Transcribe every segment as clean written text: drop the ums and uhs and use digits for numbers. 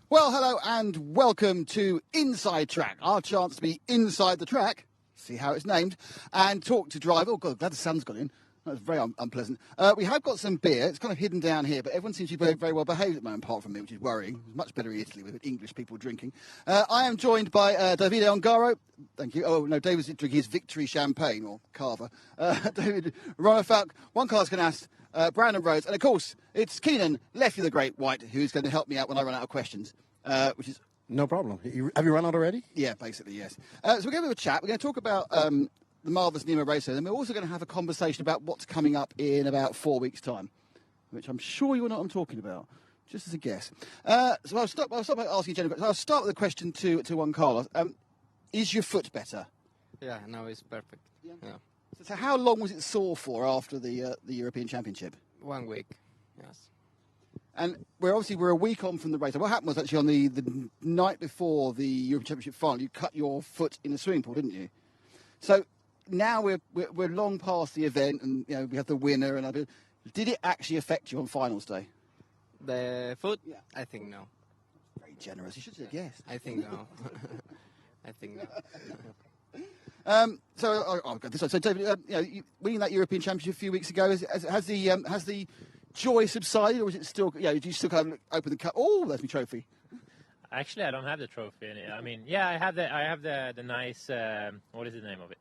Well, hello and welcome to Inside Track, our chance to be inside the track, see how it's named, and talk to driver. Oh, God, glad the sun's got in. That was very unpleasant. We have got some beer. It's kind of hidden down here, but everyone seems to be very well behaved at the moment, apart from me, which is worrying. It's much better in Italy with English people drinking. I am joined by Davide Ongaro. Thank you. Oh, no, David's drinking his victory champagne, or carver. David Ronnefalk, Juan Canast, Brandon Rhodes, and of course, it's Keenan, Lefty the Great White, who's going to help me out when I run out of questions, which is... No problem. Have you run out already? Yeah, basically, yes. So we're going to have a chat. We're going to talk about the marvellous Nemo Raceway, and we're also going to have a conversation about what's coming up in about 4 weeks' time, which I'm sure you know what I'm talking about, just as a guess. So I'll start by asking general. I'll start with a question to Juan Carlos. Is your foot better? Yeah, now it's perfect. Yeah. So how long was it sore for after the European Championship? 1 week, yes. And we're a week on from the race. What happened was actually on the night before the European Championship final, you cut your foot in the swimming pool, didn't you? So now we're long past the event, and we have the winner. And did it actually affect you on finals day? The foot? Yeah. I think no. Very generous. You should have said yes. I think no. I think no. So David, winning that European Championship a few weeks ago, has the joy subsided, or is it still? Do you still kind of open the cup? Oh, there's my trophy. Actually, I don't have the trophy. I mean, yeah, I have the nice. What is the name of it?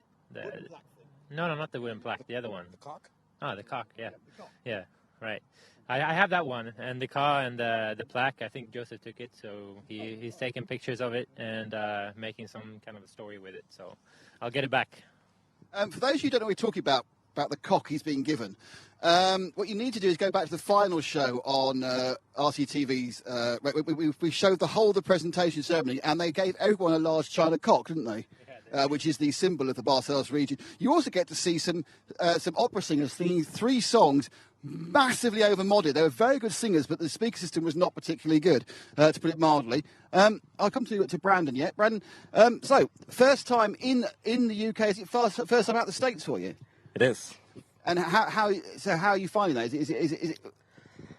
No, not the wooden plaque. The other one. The cock? Oh, the cock. Yeah, yeah, right. I have that one, and the car and the plaque. I think Joseph took it, so he's taking pictures of it and making some kind of a story with it. So I'll get it back. For those of you who don't know what we're talking about the cock he's being given, what you need to do is go back to the final show on RCTV's. We showed the whole of the presentation ceremony, and they gave everyone a large China cock, didn't they? Which is the symbol of the Barcelos region. You also get to see some opera singers singing 3 songs, massively over-modded. They were very good singers, but the speaker system was not particularly good, to put it mildly. I'll come to Brandon yet. Brandon, so first time in the UK, is it first time out of the States for you? It is. And how are you finding that? Is it?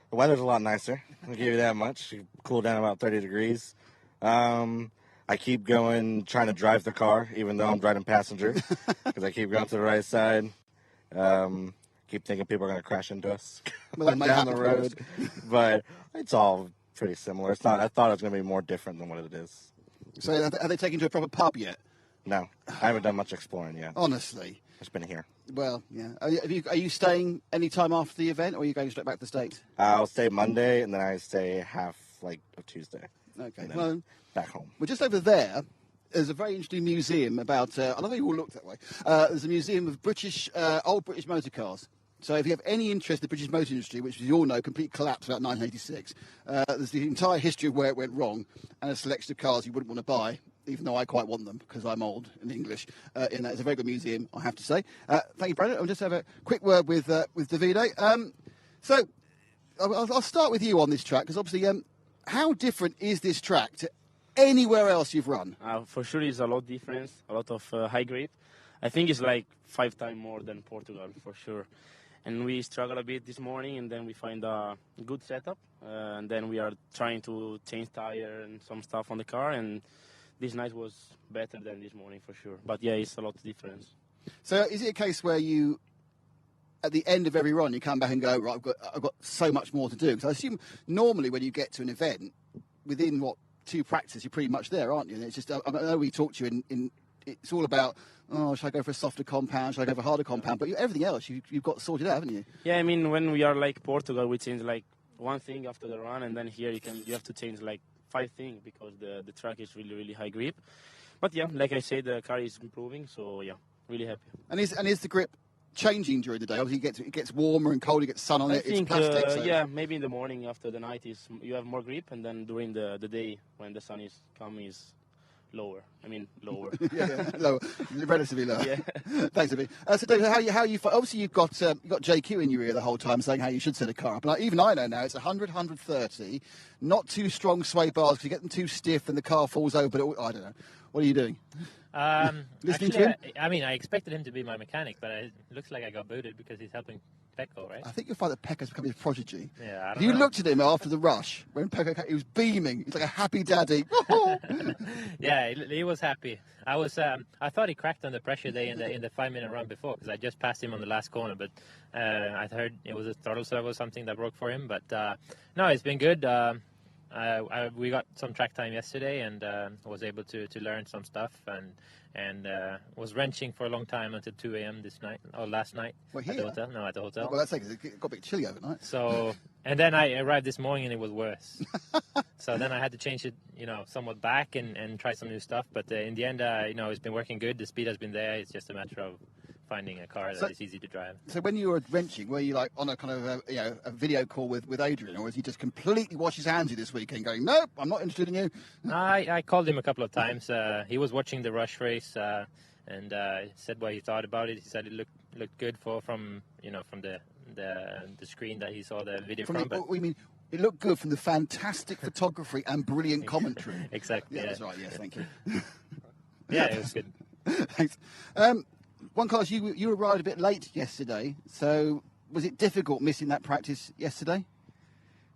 The weather's a lot nicer. I'll give you that much. You cool down about 30 degrees. I keep going, trying to drive the car, even though I'm driving passenger, because I keep going to the right side. Keep thinking people are going to crash into us down the road. But it's all pretty similar. It's not. I thought it was going to be more different than what it is. So are they taken you to a proper pub yet? No, I haven't done much exploring yet. Honestly. I've been here. Well, yeah. Are you staying any time after the event, or are you going straight back to the States? I'll stay Monday, and then I stay half of Tuesday. Okay. Well, back home. Well, just over there's a very interesting museum about. I don't know if you all looked that way. There's a museum of old British motor cars. So if you have any interest in the British motor industry, which you all know, complete collapse about 1986, there's the entire history of where it went wrong and a selection of cars you wouldn't want to buy, even though I quite want them because I'm old and English. In that, it's a very good museum, I have to say. Thank you, Brandon. I'll just have a quick word with Davide. So I'll start with you on this track because obviously, how different is this track to anywhere else you've run? For sure, it's a lot different, a lot of high grip. I think it's like 5 times more than Portugal, for sure. And we struggle a bit this morning, and then we find a good setup. And then we are trying to change tire and some stuff on the car. And this night was better than this morning, for sure. But yeah, it's a lot of difference. So is it a case where you, at the end of every run, you come back and go, right, I've got so much more to do? Because I assume normally when you get to an event, within 2 practices, you're pretty much there, aren't you? And it's just, I know we talked to you in it's all about, should I go for a softer compound? Should I go for a harder compound? But everything else you've got sorted out, haven't you? Yeah, I mean, when we are like Portugal, we change like 1 thing after the run, and then here you have to change like 5 things because the track is really, really high grip. But yeah, like I said, the car is improving, so yeah, really happy. And is the grip changing during the day? Obviously, it gets warmer and colder, you get sun on it. It's plastic. So. Yeah, maybe in the morning after the night you have more grip, and then during the day when the sun is coming is lower. I mean, lower. yeah, lower, relatively lower. Yeah. Thanks, David. So, David, how you obviously you've got JQ in your ear the whole time saying how you should set a car up. And even I know now it's 100, 130, not too strong sway bars because you get them too stiff and the car falls over. But I don't know. What are you doing? Listening to him? I mean, I expected him to be my mechanic, but it looks like I got booted because he's helping Pecco, right? I think you'll find that Pecco's become his prodigy. Yeah, I don't You know. looked at him after the rush when Pecco came, he was beaming. He's like a happy daddy. Yeah, he was happy. I thought he cracked under pressure there in the 5-minute run before because I just passed him on the last corner, but I heard it was a throttle servo or something that broke for him. But no, it's been good. We got some track time yesterday and was able to learn some stuff and was wrenching for a long time until 2 a.m. last night Well, at the hotel. No, at the hotel. Well, that's like it got a bit chilly overnight. So, and then I arrived this morning and it was worse. So then I had to change it, somewhat back and try some new stuff. But in the end, it's been working good. The speed has been there. It's just a matter of finding a car that is easy to drive. So when you were wrenching, were you like on a kind of a video call with Adrian, or was he just completely wash his hands of you this weekend, going, nope, I'm not interested in you? I called him a couple of times. He was watching the Rush race and said what he thought about it. He said it looked good from the screen that he saw the video from. It looked good from the fantastic photography and brilliant commentary. Exactly. Yeah, that's right. Yes, thank you. Yeah, it was good. Thanks. Juan Carlos, you arrived a bit late yesterday, so was it difficult missing that practice yesterday?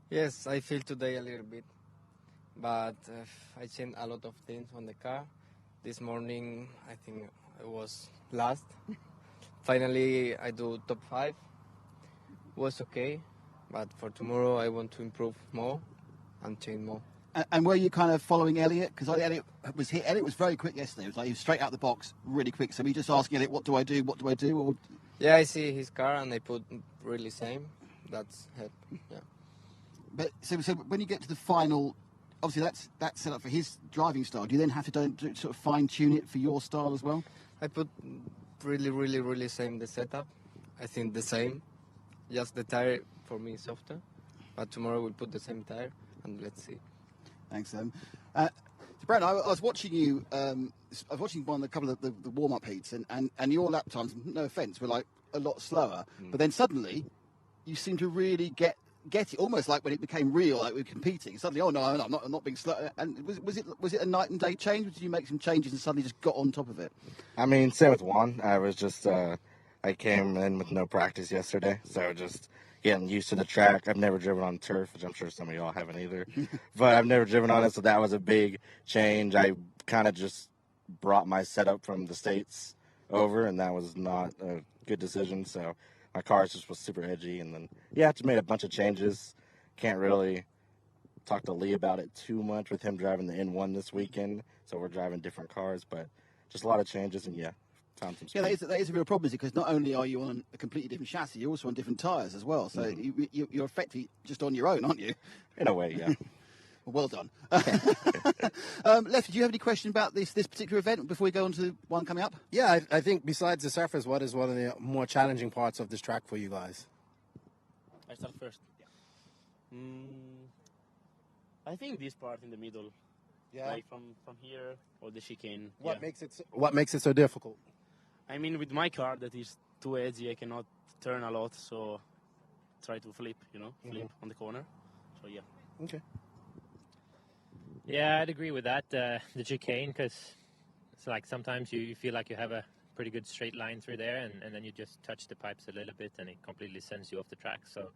Yes, I feel today a little bit, but I changed a lot of things on the car. This morning, I think I was last. Finally, I do top 5. Was okay, but for tomorrow, I want to improve more and change more. And were you kind of following Elliot? Because Elliot was very quick yesterday. It was like he was straight out the box, really quick. So were you just asking Elliot, what do I do? What do I do? Or... Yeah, I see his car and I put really same. That's help. Yeah. But so when you get to the final, obviously that's set up for his driving style. Do you then have to sort of fine tune it for your style as well? I put really same the setup. I think the same. Just the tire for me is softer. But tomorrow we'll put the same tire and let's see. Thanks, so Brandon, I was watching you. I was watching a couple of the warm-up heats, and your lap times, no offence, were like a lot slower. But then suddenly, you seem to really get it, almost like when it became real, like we were competing. Suddenly, oh no, I'm not being slow. And was it a night and day change? Or did you make some changes and suddenly just got on top of it? I mean, same with Juan. I was just I came in with no practice yesterday, so just getting used to the track. I've never driven on turf, which I'm sure some of y'all haven't either. But I've never driven on it, so that was a big change. I kind of just brought my setup from the States over, and that was not a good decision. So my car just was super edgy. And then, yeah, I just made a bunch of changes. Can't really talk to Lee about it too much with him driving the N1 this weekend. So we're driving different cars, but just a lot of changes, and yeah. Yeah, that is a real problem, because not only are you on a completely different chassis, you're also on different tyres as well. So you're effectively just on your own, aren't you? In a way, yeah. Well done. Lefty, do you have any question about this particular event before we go on to the one coming up? Yeah, I think besides the surface, what is one of the more challenging parts of this track for you guys? I start first. Yeah. I think this part in the middle, like from here or the chicane. What makes it so difficult? I mean, with my car that is too edgy, I cannot turn a lot, so try to flip, flip on the corner. So yeah. Okay. Yeah, I'd agree with that. The chicane, because it's like sometimes you feel like you have a pretty good straight line through there, and then you just touch the pipes a little bit, and it completely sends you off the track. So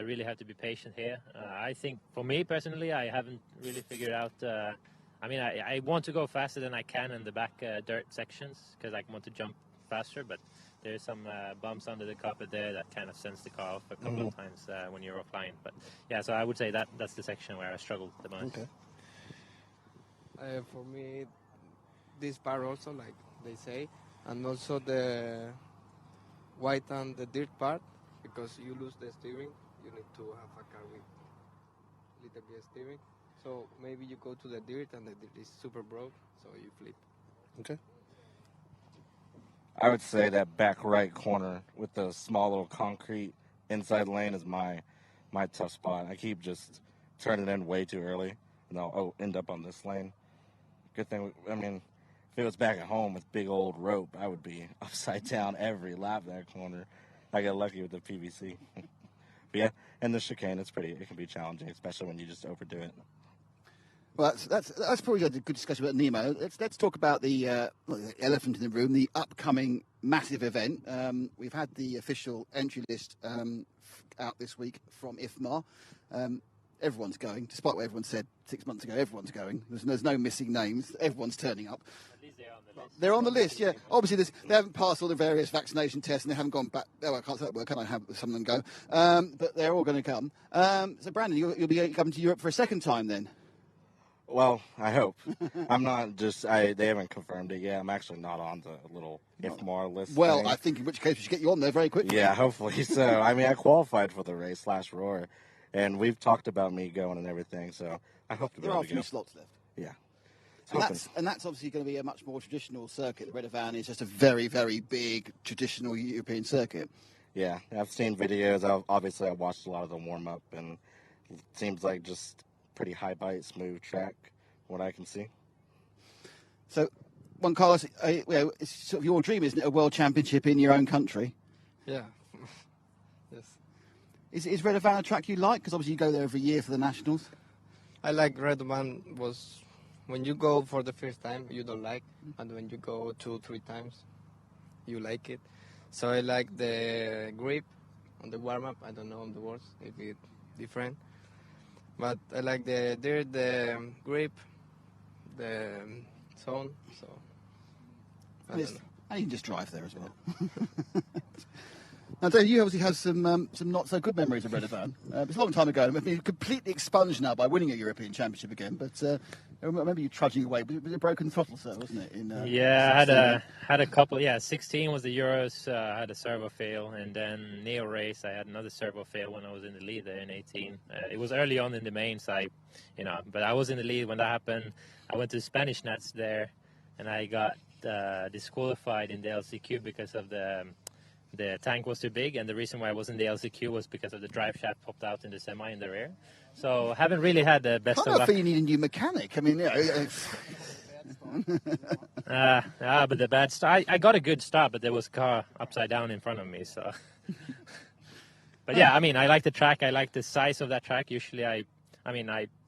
really have to be patient here. I think for me personally, I haven't really figured out. I want to go faster than I can in the back dirt sections because I want to jump faster, but there's some bumps under the carpet there that kind of sends the car off a couple of times when you're offline. But yeah, so I would say that's the section where I struggled the most. Okay. For me, this part also, like they say, and also the white and the dirt part, because you lose the steering, you need to have a car with little bit of steering. So maybe you go to the dirt and the dirt is super broke, so you flip. Okay. I would say that back right corner with the small little concrete inside lane is my tough spot. I keep just turning in way too early, and I'll end up on this lane. Good thing, if it was back at home with big old rope, I would be upside down every lap that corner. I got lucky with the PVC. But yeah, and the chicane, it can be challenging, especially when you just overdo it. Well, that's probably a good discussion about Nemo. Let's talk about the elephant in the room, the upcoming massive event. We've had the official entry list out this week from IFMAR. Everyone's going, despite what everyone said 6 months ago. Everyone's going. There's no missing names. Everyone's turning up. At least they're on the list. They're on the list, yeah. Obviously, they haven't passed all the various vaccination tests, and they haven't gone back. Oh, I can't say that word. Can I have some of them go? But they're all going to come. So, Brandon, you'll be coming to Europe for a second time then? Well, I hope. I'm not just. They haven't confirmed it yet. I'm actually not on the little IFMAR list. Well, thing. I think in which case we should get you on there very quickly. Yeah, hopefully so. I mean, I qualified for the race /Roar, and we've talked about me going and everything. So I hope to be There able are a to go. few slots left. Yeah. And that's obviously going to be a much more traditional circuit. The Redovan is just a very, very big traditional European circuit. Yeah, I've seen videos. Obviously, I watched a lot of the warm-up, and it seems like just pretty high bite, smooth track, what I can see. So, Juan Carlos, it's sort of your dream, isn't it, a world championship in your own country? Yeah. Yes. Is Redovan a track you like? Because obviously you go there every year for the nationals. I like Redovan was when you go for the first time you don't like, and when you go 2-3 times you like it. So I like the grip on the warm-up. I don't know on the words if it's different, but I like the grip, the zone. So I don't know. And you can just drive there as well. Now, Dave, you obviously have some not so good memories of Redovan. It's a long time ago. I mean, completely expunged now by winning a European Championship again. But I remember you trudging away. Was it a broken throttle, sir, wasn't it? Yeah, I had a couple. Yeah, 16 was the Euros. I had a servo fail, and then Neo race. I had another servo fail when I was in the lead there in 18. It was early on in the main side, but I was in the lead when that happened. I went to Spanish Nats there, and I got disqualified in the LCQ because of the tank was too big, and the reason why I was in the LCQ was because of the drive shaft popped out in the semi in the rear. So haven't really had the best of luck. I feel you need a new mechanic. I mean, but the bad start. I got a good start, but there was a car upside down in front of me. So, but yeah, I mean, I like the track. I like the size of that track. Usually, I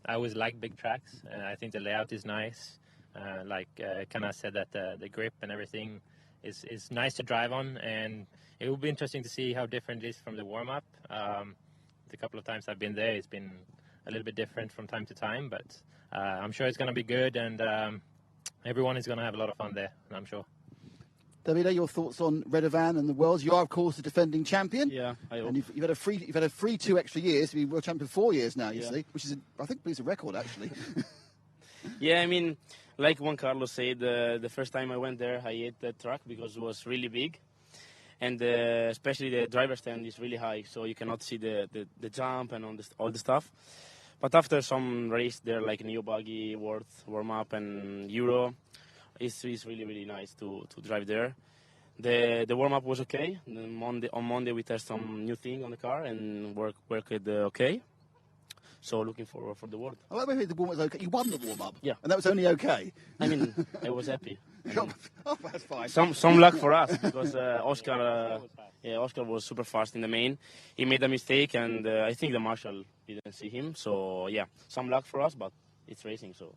always like big tracks, and I think the layout is nice. Kana said that the grip and everything is nice to drive on, and it will be interesting to see how different it is from the warm-up. The couple of times I've been there, it's been a little bit different from time to time, but I'm sure it's going to be good, and everyone is going to have a lot of fun there, I'm sure. Davide, your thoughts on Redovan and the Worlds? You are, of course, the defending champion. Yeah, I hope. And you've had a free 2 extra years to be world champion for 4 years now. You see, which is I think it's a record actually. Yeah, I mean, like Juan Carlos said, the first time I went there, I hate that track because it was really big. And especially the driver's stand is really high, so you cannot see the jump and all the stuff. But after some race there, like Neo Buggy, Worlds, warm-up, and Euro, it's really, really nice to drive there. The warm-up was okay. On Monday we tested some new thing on the car and worked okay. So looking forward for the World. Oh, maybe the warm-up was okay. You won the warm-up? Yeah. And that was only okay? I mean, I was happy. Oh, that's fine. Some luck for us because Oscar was super fast in the main. He made a mistake, and I think the marshal didn't see him. So yeah, some luck for us, but it's racing. So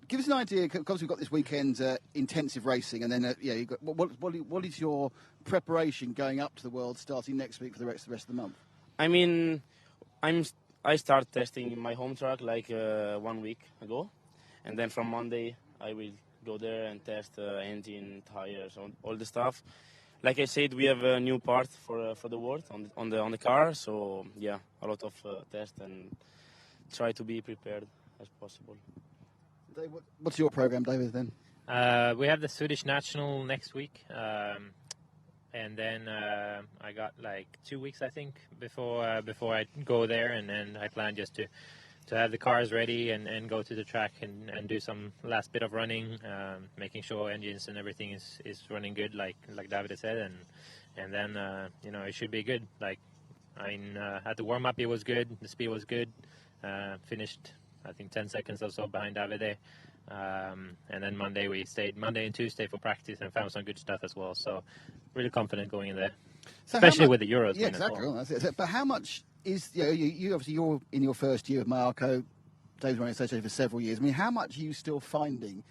give us an idea, because we've got this weekend intensive racing, and then you got what is your preparation going up to the World starting next week for the rest of the month? I mean, I start testing my home track like 1 week ago, and then from Monday I will go there and test engine, tires, all the stuff. Like I said, we have a new part for the World on the car, so yeah, a lot of tests and try to be prepared as possible. Dave, what's your program, David? Then we have the Swedish National next week, and then I got like 2 weeks, I think, before I go there, and then I plan just to have the cars ready and go to the track and do some last bit of running, making sure engines and everything is running good, like Davide said, and then it should be good. Like at the warm up it was good, the speed was good, finished I think 10 seconds or so behind Davide, and then Monday and Tuesday for practice and found some good stuff as well. So really confident going in there, so especially with the Euros. Yeah, exactly. Well. That's it. But how much is you obviously you're in your first year of Mayako, Dave's running associated for several years. I mean, how much are you still finding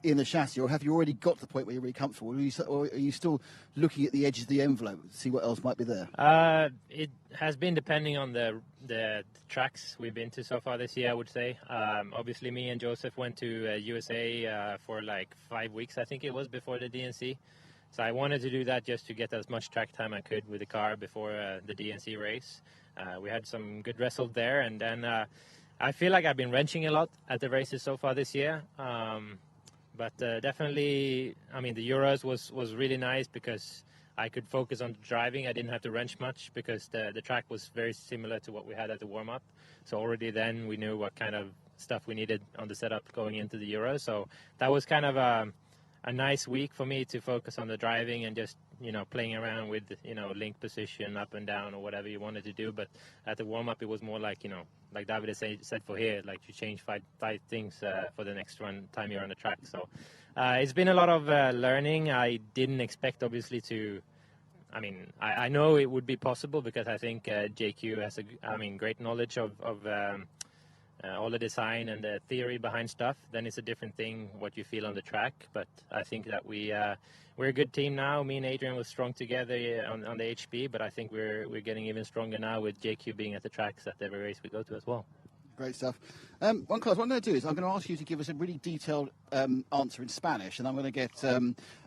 in the chassis, or have you already got to the point where you're really comfortable? Or are you still looking at the edges of the envelope to see what else might be there? It has been depending on the tracks we've been to so far this year, I would say. Obviously, me and Joseph went to USA for like 5 weeks, I think it was, before the DNC. So I wanted to do that just to get as much track time I could with the car before the DNC race. We had some good results there, and then I feel like I've been wrenching a lot at the races so far this year. But definitely, I mean, the Euros was really nice because I could focus on driving. I didn't have to wrench much because the track was very similar to what we had at the warm-up. So already then we knew what kind of stuff we needed on the setup going into the Euros. So that was kind of a nice week for me to focus on the driving and just, playing around with, link position up and down or whatever you wanted to do. But at the warm-up, it was more like, like Davide said for here, like you change five things for the next time you're on the track. So it's been a lot of learning. I didn't expect, obviously, I know it would be possible because I think JQ has great knowledge of all the design and the theory behind stuff. Then it's a different thing what you feel on the track. But I think that we're a good team now. Me and Adrian was strong together on the HB, but I think we're getting even stronger now with JQ being at the tracks at every race we go to as well. Great stuff. Juan Carlos, what I'm going to do is I'm going to ask you to give us a really detailed answer in Spanish, and I'm going to get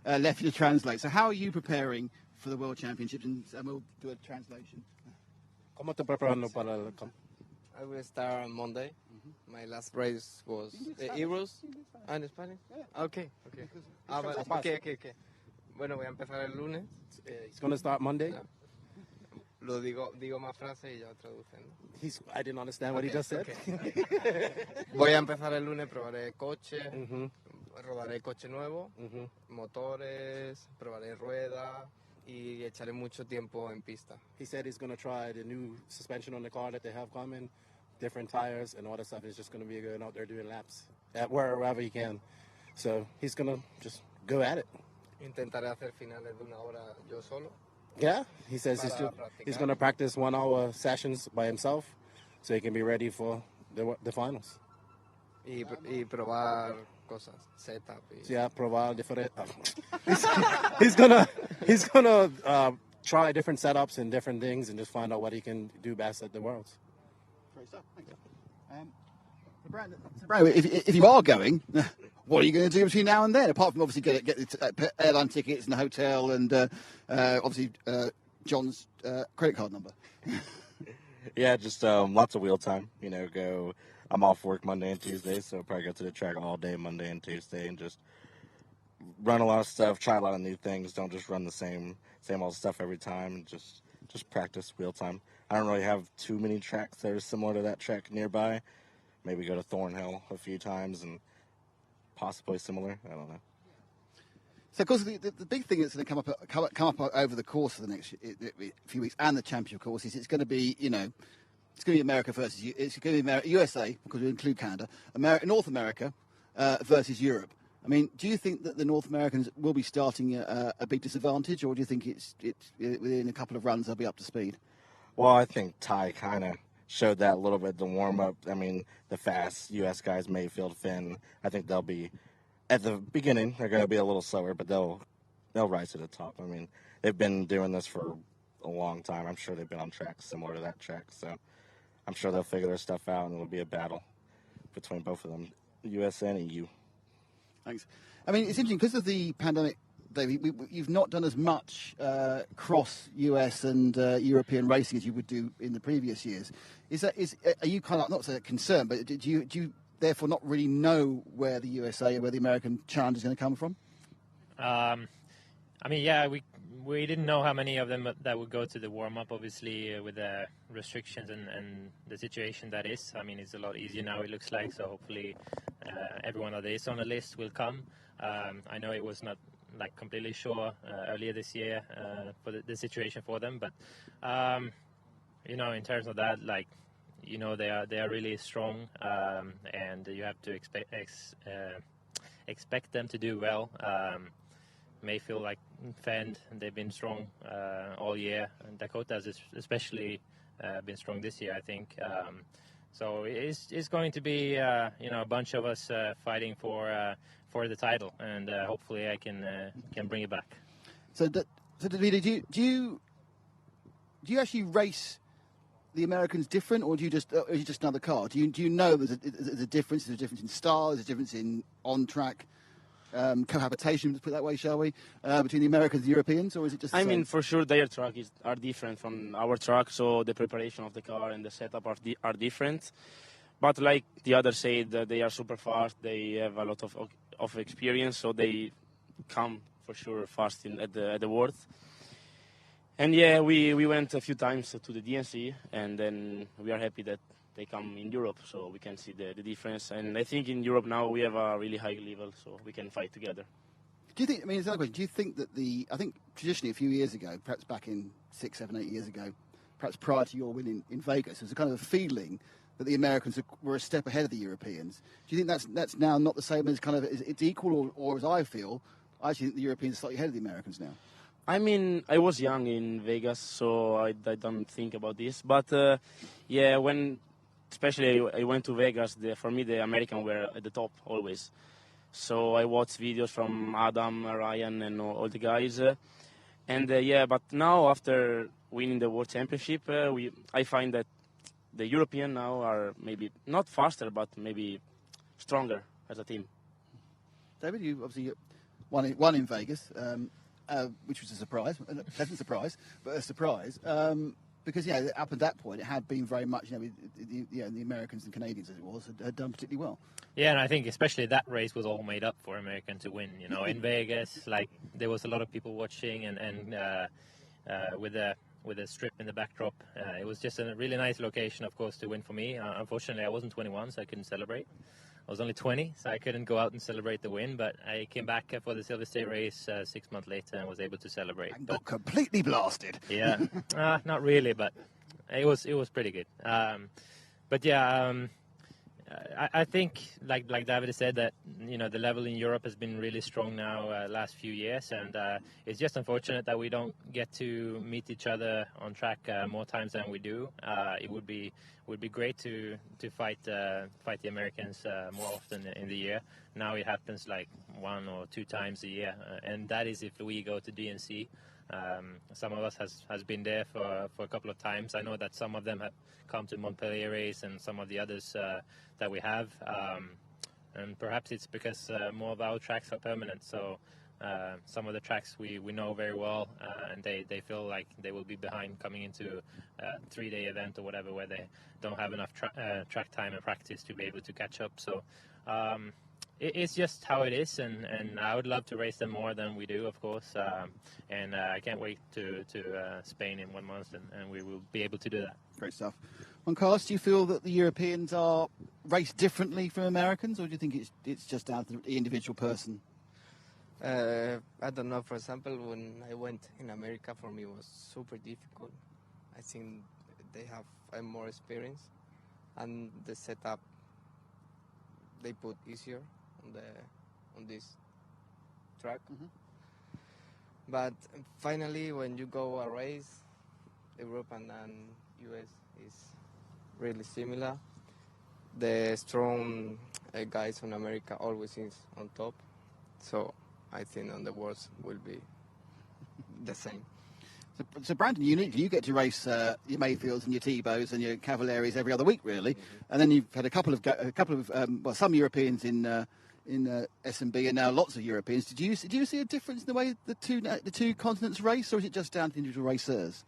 Leffy to translate. So how are you preparing for the World Championships? And we'll do a translation. ¿Cómo te preparando para el I will start on Monday. My last race was the Euros. ¿En Spanish? Yeah. Okay. Okay. Bueno, voy a empezar el lunes. He's going to start Monday. Yeah. Lo digo más frases y ya traducen. I didn't understand what he just said. Okay. Voy a empezar el lunes, probaré coche, rodaré coche nuevo, motores, probaré rueda y echaré mucho tiempo en pista. He said he's going to try the new suspension on the car that they have coming, different tires and all that stuff. He's just going to be going out there doing laps at wherever he can. So he's going to just go at it. Intentaré hacer finales de 1 hora yo solo. Yeah, he says he's going to practice 1 hour sessions by himself so he can be ready for the finals. Y probar cosas, setup. Yeah, probar different. He's gonna try different setups and different things and just find out what he can do best at the Worlds. Great stuff. Thank you. Brandon, if you are going, what are you going to do between now and then? Apart from obviously get the airline tickets and the hotel and obviously John's credit card number. Yeah, just lots of wheel time. I'm off work Monday and Tuesday, so probably go to the track all day Monday and Tuesday and just run a lot of stuff, try a lot of new things. Don't just run the same old stuff every time. Just practice wheel time. I don't really have too many tracks that are similar to that track nearby. Maybe go to Thornhill a few times and possibly similar. I don't know. So, of course, the big thing that's going to come up over the course of the next few weeks and the championship course is it's going to be, it's going to be America versus it's going to be USA, because we include Canada, North America versus Europe. I mean, do you think that the North Americans will be starting a big disadvantage, or do you think it's within a couple of runs they'll be up to speed? Well, I think Ty kind of showed that a little bit the warm-up. I mean, the fast U.S. guys, Mayfield, Finn, I think they'll be, at the beginning, they're going to be a little slower, but they'll rise to the top. I mean, they've been doing this for a long time. I'm sure they've been on tracks similar to that track, so I'm sure they'll figure their stuff out, and it'll be a battle between both of them, US and EU. Thanks. I mean, it's interesting, because of the pandemic, David, you've not done as much cross US and European racing as you would do in the previous years. Are you kind of not so concerned, but do you therefore not really know where the USA or where the American challenge is going to come from? I mean, yeah, we didn't know how many of them that would go to the warm-up, obviously, with the restrictions and the situation that is. I mean, it's a lot easier now, it looks like, so hopefully everyone that is on the list will come. I know it was not like completely sure earlier this year for the situation for them, but in terms of that, like, they are really strong, and you have to expect them to do well. Mayfield, like Fend, they've been strong all year, and Dakota has especially been strong this year, I think. So it's going to be a bunch of us fighting for the title, and hopefully I can bring it back. So Davide, do you actually race the Americans different, or is it just another car? Do you know there's a difference? There's a difference in style. There's a difference in on track cohabitation, let's put it that way, shall we? Between the Americans and the Europeans, or is it just? I mean, for sure, their track are different from our track, so the preparation of the car and the setup are different. But like the others said, they are super fast. They have a lot of experience, so they come for sure fast at the world. And yeah, we went a few times to the DNC, and then we are happy that they come in Europe, so we can see the difference. And I think in Europe now we have a really high level, so we can fight together. Do you think? I mean, it's another question. Do you think that I think traditionally a few years ago, perhaps back in 6, 7, 8 years ago, perhaps prior to your win in Vegas, there was a kind of a feeling that the Americans were a step ahead of the Europeans. Do you think that's now not the same as kind of it's equal, or as I feel, I actually think the Europeans are slightly ahead of the Americans now? I mean, I was young in Vegas, so I don't think about this. But yeah, especially I went to Vegas, for me the Americans were at the top always. So I watched videos from Adam, Ryan, and all the guys. And yeah, but now after winning the World Championship, I find that the Europeans now are maybe not faster, but maybe stronger as a team. David, you obviously won in Vegas. Which was a surprise, a pleasant surprise, but a surprise, because up at that point it had been very much, the Americans and Canadians, as it was, had done particularly well. Yeah, and I think especially that race was all made up for American to win. In Vegas, like there was a lot of people watching, and with a strip in the backdrop, it was just a really nice location, of course, to win for me. Unfortunately, I wasn't 21, so I couldn't celebrate. I was only 20, so I couldn't go out and celebrate the win, but I came back for the Silver State race 6 months later and was able to celebrate. And got completely blasted. Yeah, not really, but it was pretty good. But yeah, I think, like Davide said, that the level in Europe has been really strong now last few years, and it's just unfortunate that we don't get to meet each other on track more times than we do. It would be great to fight the Americans more often in the year. Now it happens like 1 or 2 times a year, and that is if we go to DNC. Some of us has been there for a couple of times. I know that some of them have come to Montpellier race, and some of the others that we have, and perhaps it's because more of our tracks are permanent. So some of the tracks we know very well, and they feel like they will be behind coming into a 3-day event or whatever, where they don't have enough track time and practice to be able to catch up. So it's just how it is, and I would love to race them more than we do, of course, and I can't wait to Spain in 1 month, and we will be able to do that. Great stuff. Juan Carlos, do you feel that the Europeans are raced differently from Americans, or do you think it's just down to the individual person? I don't know. For example, when I went in America, for me it was super difficult. I think they have more experience, and the setup they put easier on this track. Mm-hmm. But finally, when you go a race, Europe and US is really similar. The strong guys from America always is on top. So I think on the worlds will be the same. So Brandon, you get to race your Mayfields and your Tebows and your Cavalieris every other week, really, mm-hmm. And then you've had a couple of some Europeans in SMB, and now lots of Europeans. Do you see a difference in the way the two continents race, or is it just down to individual racers?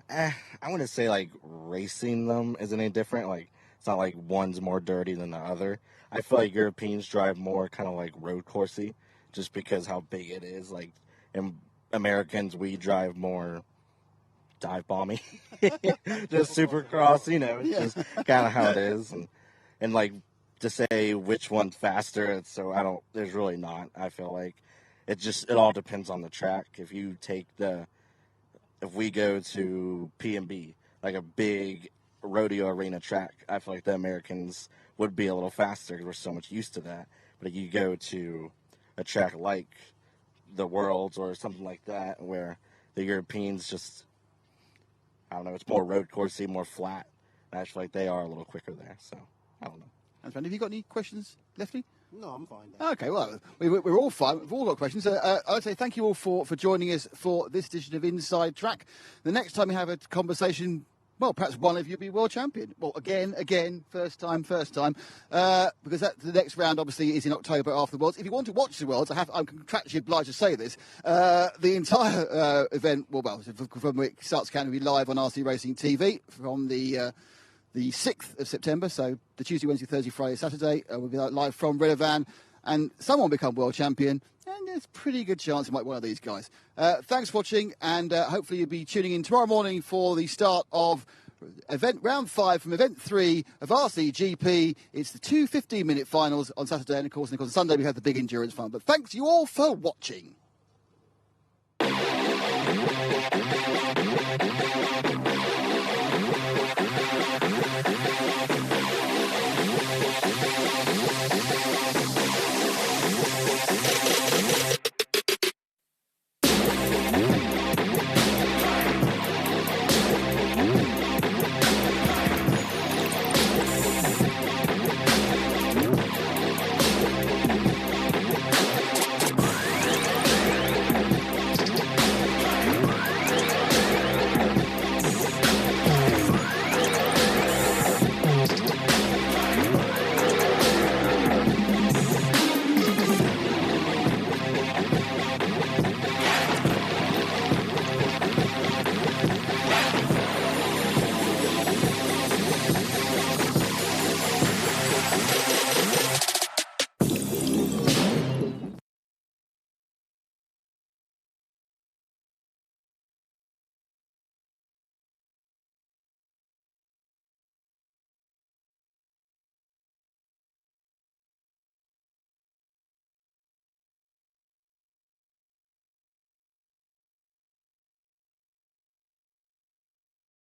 I wouldn't say like racing them isn't any different. Like it's not like one's more dirty than the other. I feel like Europeans drive more kind of like road coursey, just because how big it is. Like in Americans, we drive more dive bombing, just supercross. It's just kind of how it is, and like to say which one's faster. There's really not. I feel like it all depends on the track. If we go to P&B, like a big rodeo arena track, I feel like the Americans would be a little faster because we're so much used to that. But if you go to a track like the Worlds or something like that, where the Europeans just, I don't know, it's more road coursey, more flat. I actually feel like they are a little quicker there. So I don't know. Antoine, have you got any questions, Lefty? No, I'm fine. Okay, well, we're all fine. We've all got questions. I'd say thank you all for joining us for this edition of Inside Track. The next time we have a conversation, well, perhaps one of you will be world champion. Well, again, first time. Because the next round, obviously, is in October after the Worlds. If you want to watch the Worlds, I'm contractually obliged to say this. The entire event, from when it starts counting, will be live on RC Racing TV from the 6th of September, so the Tuesday, Wednesday, Thursday, Friday, Saturday. We'll be live from Redovan, and someone will become world champion, and there's a pretty good chance it might be one of these guys. Thanks for watching, and hopefully you'll be tuning in tomorrow morning for the start of round 5 from event 3 of RCGP. It's the 2 15-minute finals on Saturday, and of course on Sunday we have the big endurance fun. But thanks you all for watching.